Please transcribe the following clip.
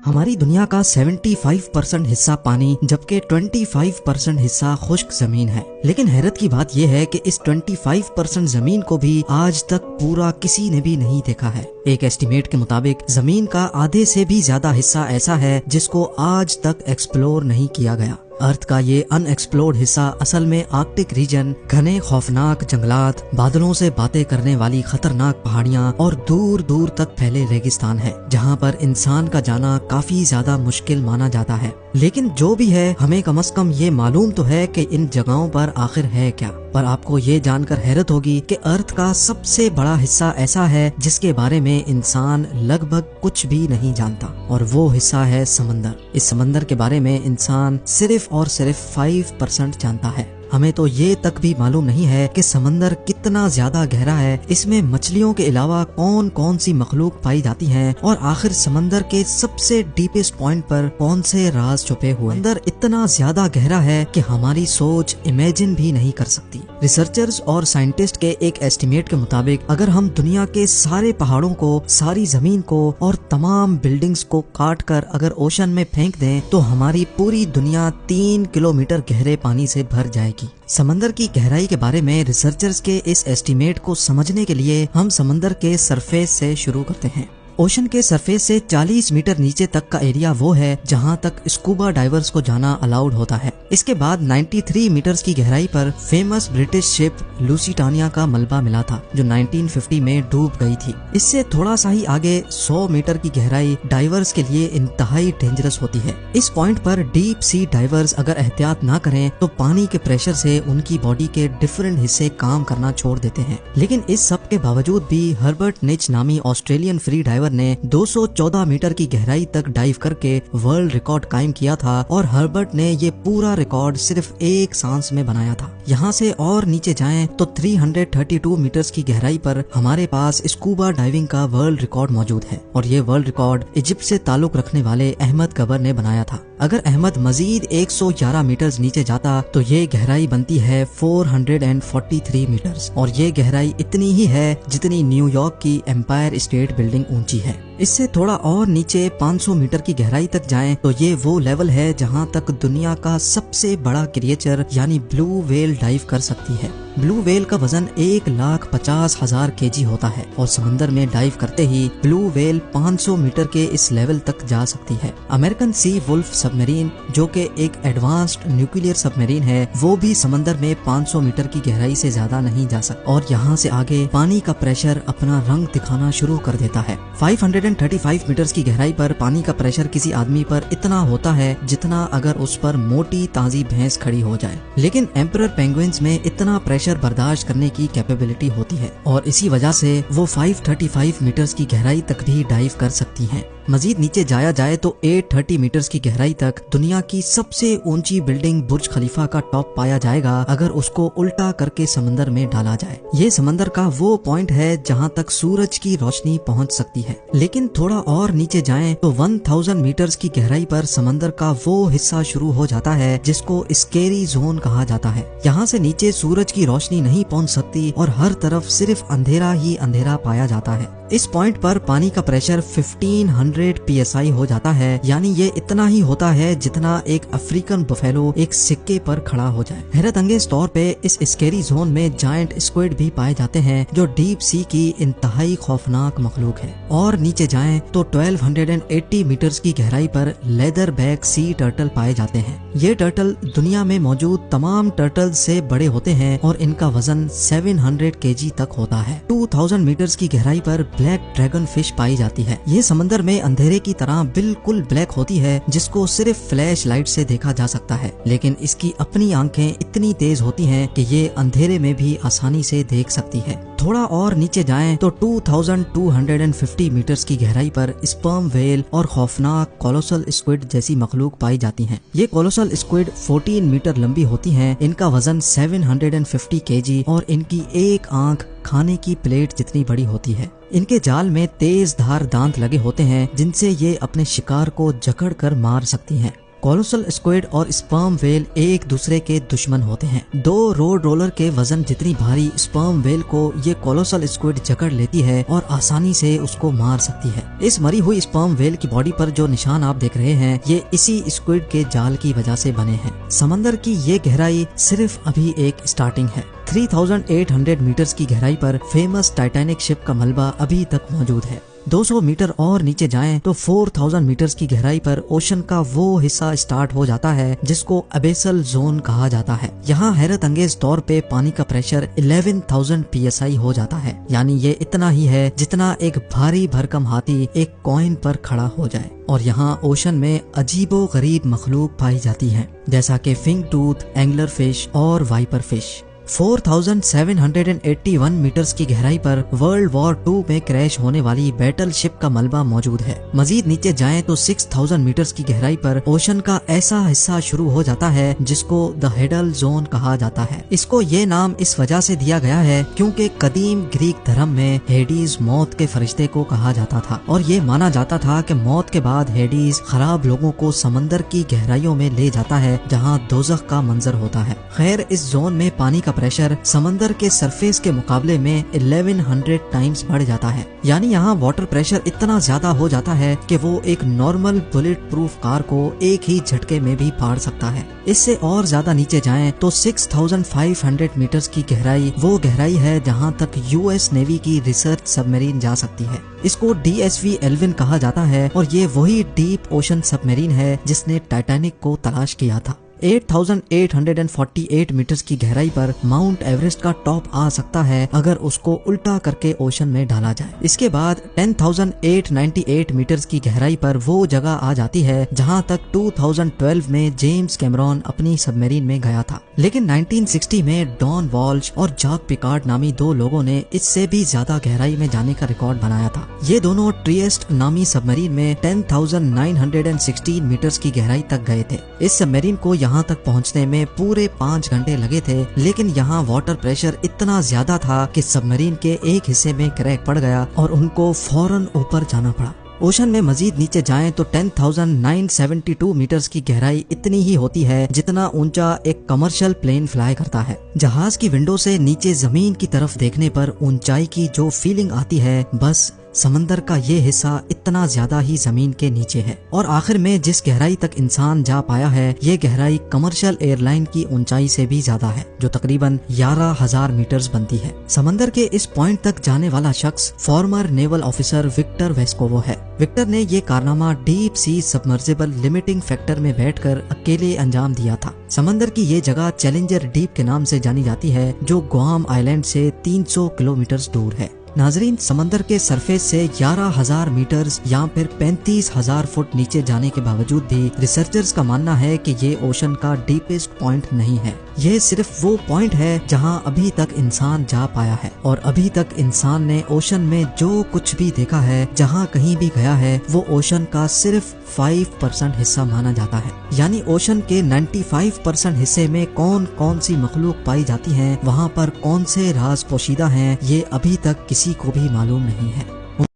हमारी दुनिया का 75% हिस्सा पानी जबकि 25% हिस्सा खुश्क जमीन है। लेकिन हैरत की बात यह है कि इस 25% जमीन को भी आज तक पूरा किसी ने भी नहीं देखा है। एक एस्टीमेट के मुताबिक जमीन का आधे से भी ज्यादा हिस्सा ऐसा है जिसको आज तक एक्सप्लोर नहीं किया गया। अर्थ का ये अनएक्सप्लोर्ड हिस्सा असल में आर्कटिक रीजन, घने खौफनाक जंगलात, बादलों से बातें करने वाली खतरनाक पहाड़ियाँ और दूर दूर तक फैले रेगिस्तान है, जहाँ पर इंसान का जाना काफी ज्यादा मुश्किल माना जाता है। लेकिन जो भी है, हमें कम से कम ये मालूम तो है कि इन जगहों पर आखिर है क्या। पर आपको ये जानकर हैरत होगी कि अर्थ का सबसे बड़ा हिस्सा ऐसा है जिसके बारे में इंसान लगभग कुछ भी नहीं जानता, और वो हिस्सा है समंदर। इस समंदर के बारे में इंसान सिर्फ और सिर्फ 5% जानता है। हमें तो ये तक भी मालूम नहीं है कि समंदर कितना ज्यादा गहरा है, इसमें मछलियों के अलावा कौन कौन सी मखलूक पाई जाती हैं, और आखिर समंदर के सबसे डीपेस्ट पॉइंट पर कौन से राज छुपे हुए। समंदर इतना ज्यादा गहरा है कि हमारी सोच इमेजिन भी नहीं कर सकती। रिसर्चर्स और साइंटिस्ट के एक एस्टिमेट के मुताबिक अगर हम दुनिया के सारे पहाड़ों को, सारी जमीन को और तमाम बिल्डिंग्स को काट कर अगर ओशन में फेंक दें तो हमारी पूरी दुनिया 3 किलोमीटर गहरे पानी से भर जाएगी। समंदर की गहराई के बारे में रिसर्चर्स के इस एस्टीमेट को समझने के लिए हम समंदर के सरफेस से शुरू करते हैं। ओशन के सरफेस से 40 मीटर नीचे तक का एरिया वो है जहां तक स्कूबा डाइवर्स को जाना अलाउड होता है। इसके बाद 93 मीटर्स की गहराई पर फेमस ब्रिटिश शिप लूसिटानिया का मलबा मिला था जो 1950 में डूब गई थी। इससे थोड़ा सा ही आगे 100 मीटर की गहराई डाइवर्स के लिए इंतहाई डेंजरस होती है। इस पॉइंट पर डीप सी डाइवर्स अगर एहतियात ना करें तो पानी के प्रेशर से उनकी बॉडी के डिफरेंट हिस्से काम करना छोड़ देते हैं। लेकिन इस सब के बावजूद भी हर्बर्ट निच नामी ऑस्ट्रेलियन फ्री डाइवर ने 214 मीटर की गहराई तक डाइव करके वर्ल्ड रिकॉर्ड कायम किया था, और हर्बर्ट ने ये पूरा रिकॉर्ड सिर्फ एक सांस में बनाया था। यहाँ से और नीचे जाएं तो 332 मीटर्स की गहराई पर हमारे पास स्कूबा डाइविंग का वर्ल्ड रिकॉर्ड मौजूद है, और ये वर्ल्ड रिकॉर्ड इजिप्ट से ताल्लुक रखने वाले अहमद गबर ने बनाया था। अगर अहमद मजीद 111 मीटर्स नीचे जाता तो ये गहराई बनती है 443 मीटर्स, और ये गहराई इतनी ही है जितनी न्यूयॉर्क की एम्पायर स्टेट बिल्डिंग ऊंची है। इससे थोड़ा और नीचे 500 मीटर की गहराई तक जाएं तो ये वो लेवल है जहां तक दुनिया का सबसे बड़ा क्रिएचर यानी ब्लू व्हेल डाइव कर सकती है। ब्लू व्हेल का वजन 1,50,000 केजी होता है, और समंदर में डाइव करते ही ब्लू व्हेल 500 मीटर के इस लेवल तक जा सकती है। अमेरिकन सी वुल्फ सबमरीन जो कि एक एडवांस्ड न्यूक्लियर सबमरीन है, वो भी समंदर में 500 मीटर की गहराई से ज्यादा नहीं जा सकता, और यहाँ से आगे पानी का प्रेशर अपना रंग दिखाना शुरू कर देता है। 535 मीटर्स की गहराई पर पानी का प्रेशर किसी आदमी पर इतना होता है जितना अगर उस पर मोटी ताजी भैंस खड़ी हो जाए। लेकिन एम्परर पेंगुइन्स में इतना प्रेशर बर्दाश्त करने की कैपेबिलिटी होती है, और इसी वजह से वो 535 मीटर्स की गहराई तक भी डाइव कर सकती हैं। मजीद नीचे जाया जाए तो 830 मीटर्स की गहराई तक दुनिया की सबसे ऊंची बिल्डिंग बुर्ज खलीफा का टॉप पाया जाएगा अगर उसको उल्टा करके समंदर में डाला जाए। ये समंदर का वो पॉइंट है जहां तक सूरज की रोशनी पहुंच सकती है। लेकिन थोड़ा और नीचे जाएं तो 1000 मीटर्स की गहराई पर समंदर का वो हिस्सा शुरू हो जाता है जिसको स्केरी जोन कहा जाता है। यहाँ से नीचे सूरज की रोशनी नहीं पहुंच सकती और हर तरफ सिर्फ अंधेरा ही अंधेरा पाया जाता है। इस पॉइंट पर पानी का प्रेशर 1500 psi हो जाता है, यानी ये इतना ही होता है जितना एक अफ्रीकन बफेलो एक सिक्के पर खड़ा हो जाए। हैरत अंगेज तौर पे इस स्केरी जोन में जायंट स्क्विड भी पाए जाते हैं जो डीप सी की इंतहाई खौफनाक मखलूक है। और नीचे जाएं तो 1280 मीटर्स की गहराई पर लेदर बैक सी टर्टल पाए जाते हैं। ये टर्टल दुनिया में मौजूद तमाम टर्टल से बड़े होते हैं और इनका वजन 700 kg तक होता है। 2000 मीटर्स की गहराई पर ब्लैक ड्रैगन फिश पाई जाती है। ये समंदर में अंधेरे की तरह बिल्कुल ब्लैक होती है जिसको सिर्फ फ्लैश लाइट से देखा जा सकता है, लेकिन इसकी अपनी आंखें इतनी तेज होती हैं कि ये अंधेरे में भी आसानी से देख सकती है। थोड़ा और नीचे जाएं तो 2250 मीटर्स की गहराई पर स्पर्म व्हेल और खौफनाक कोलोसल स्क्विड जैसी मखलूक पाई जाती हैं। ये कोलोसल स्क्विड 14 मीटर लंबी होती हैं। इनका वजन 750 kg और इनकी एक आंख खाने की प्लेट जितनी बड़ी होती है। इनके जाल में तेज धार दांत लगे होते हैं जिनसे ये अपने शिकार को जकड़ कर मार सकती हैं। کولوسل اسکوئڈ اور اسپرم ویل ایک دوسرے کے دشمن ہوتے ہیں۔ 2 روڈ رولر کے وزن جتنی بھاری اسپرم ویل کو یہ کولوسل اسکوئڈ جکڑ لیتی ہے اور آسانی سے اس کو مار سکتی ہے۔ اس مری ہوئی اسپرم ویل کی باڈی پر جو نشان آپ دیکھ رہے ہیں یہ اسی اسکوئڈ کے جال کی وجہ سے بنے ہیں۔ سمندر کی یہ گہرائی صرف ابھی ایک اسٹارٹنگ ہے۔ 3800 میٹرز کی گہرائی پر فیمس ٹائٹینک شپ کا ملبہ ابھی تک موجود ہے۔ 200 میٹر اور نیچے جائیں تو 4000 میٹرز کی گہرائی پر اوشن کا وہ حصہ اسٹارٹ ہو جاتا ہے جس کو ابیسل زون کہا جاتا ہے۔ یہاں حیرت انگیز طور پہ پانی کا پریشر 11000 PSI ہو جاتا ہے، یعنی یہ اتنا ہی ہے جتنا ایک بھاری بھرکم ہاتھی ایک کوئن پر کھڑا ہو جائے۔ اور یہاں اوشن میں عجیب و غریب مخلوق پائی جاتی ہیں جیسا کہ فنگ ٹوتھ، اینگلر فش اور وائپر فش۔ 4781 میٹرز کی گہرائی پر ورلڈ وار 2 میں کریش ہونے والی بیٹل شپ کا ملبہ موجود ہے۔ مزید نیچے جائیں تو 6000 میٹرز کی گہرائی پر اوشن کا ایسا حصہ شروع ہو جاتا ہے جس کو دا ہیڈل زون کہا جاتا ہے۔ اس کو یہ نام اس وجہ سے دیا گیا ہے کیونکہ قدیم گریک دھرم میں ہیڈیز موت کے فرشتے کو کہا جاتا تھا اور یہ مانا جاتا تھا کہ موت کے بعد ہیڈیز خراب لوگوں کو سمندر کی گہرائیوں میں لے جاتا ہے جہاں دوزخ کا منظر ہوتا ہے۔ خیر، اس زون میں پانی کا پریشر سمندر کے سرفیس کے مقابلے میں 1100 ٹائمز بڑھ جاتا ہے، یعنی یہاں واٹر پریشر اتنا زیادہ ہو جاتا ہے کہ وہ ایک نارمل بلٹ پروف کار کو ایک ہی جھٹکے میں بھی پھاڑ سکتا ہے۔ اس سے اور زیادہ نیچے جائیں تو 6500 میٹرز کی گہرائی وہ گہرائی ہے جہاں تک US نیوی کی ریسرچ سب میرین جا سکتی ہے۔ اس کو DSV ایلون کہا جاتا ہے اور یہ وہی ڈیپ اوشن سب میرین ہے جس نے ٹائٹینک کو تلاش کیا تھا۔ 8848 میٹرز کی گہرائی پر ماؤنٹ ایوریسٹ کا ٹاپ آ سکتا ہے اگر اس کو الٹا کر کے اوشن میں ڈالا جائے۔ اس کے بعد 10898 میٹرز کی گہرائی پر وہ جگہ آ جاتی ہے جہاں تک 2012 میں جیمز کیمرون اپنی سب میرین میں گیا تھا، لیکن 1960 میں ڈان والش اور جاک پیکارڈ نامی 2 لوگوں نے اس سے بھی زیادہ گہرائی میں جانے کا ریکارڈ بنایا تھا۔ یہ دونوں ٹریسٹ نامی سب میرین میں 10916 میٹرز کی گہرائی تک گئے تھے۔ اس سب میرین کو یہاں تک پہنچنے میں پورے 5 گھنٹے لگے تھے، لیکن یہاں واٹر پریشر اتنا زیادہ تھا کہ سب میرین کے ایک حصے میں کریک پڑ گیا اور ان کو فوراً اوپر جانا پڑا۔ اوشن میں مزید نیچے جائیں تو 10972 میٹرز کی گہرائی اتنی ہی ہوتی ہے جتنا اونچا ایک کمرشل پلین فلائی کرتا ہے۔ جہاز کی ونڈو سے نیچے زمین کی طرف دیکھنے پر اونچائی کی جو فیلنگ آتی ہے، بس سمندر کا یہ حصہ اتنا زیادہ ہی زمین کے نیچے ہے۔ اور آخر میں جس گہرائی تک انسان جا پایا ہے یہ گہرائی کمرشل ایئر لائن کی اونچائی سے بھی زیادہ ہے، جو تقریباً 11000 میٹرز بنتی ہے۔ سمندر کے اس پوائنٹ تک جانے والا شخص فارمر نیول آفیسر وکٹر ویسکوو ہے۔ وکٹر نے یہ کارنامہ deep sea submersible limiting factor میں بیٹھ کر اکیلے انجام دیا تھا۔ سمندر کی یہ جگہ چیلنجر ڈیپ کے نام سے جانی جاتی ہے جو گوام آئیلینڈ سے 300 کلومیٹرز دور ہے۔ ناظرین، سمندر کے سرفیس سے 11000 میٹرز یا پھر 35000 فٹ نیچے جانے کے باوجود بھی ریسرچرز کا ماننا ہے کہ یہ اوشن کا ڈیپسٹ پوائنٹ نہیں ہے۔ یہ صرف وہ پوائنٹ ہے جہاں ابھی تک انسان جا پایا ہے، اور ابھی تک انسان نے اوشن میں جو کچھ بھی دیکھا ہے، جہاں کہیں بھی گیا ہے، وہ اوشن کا صرف 5% حصہ مانا جاتا ہے۔ یعنی اوشن کے 95% حصے میں کون کون سی مخلوق پائی جاتی ہیں، وہاں پر کون سے راز پوشیدہ ہیں، یہ ابھی تک کسی کو بھی معلوم نہیں ہے۔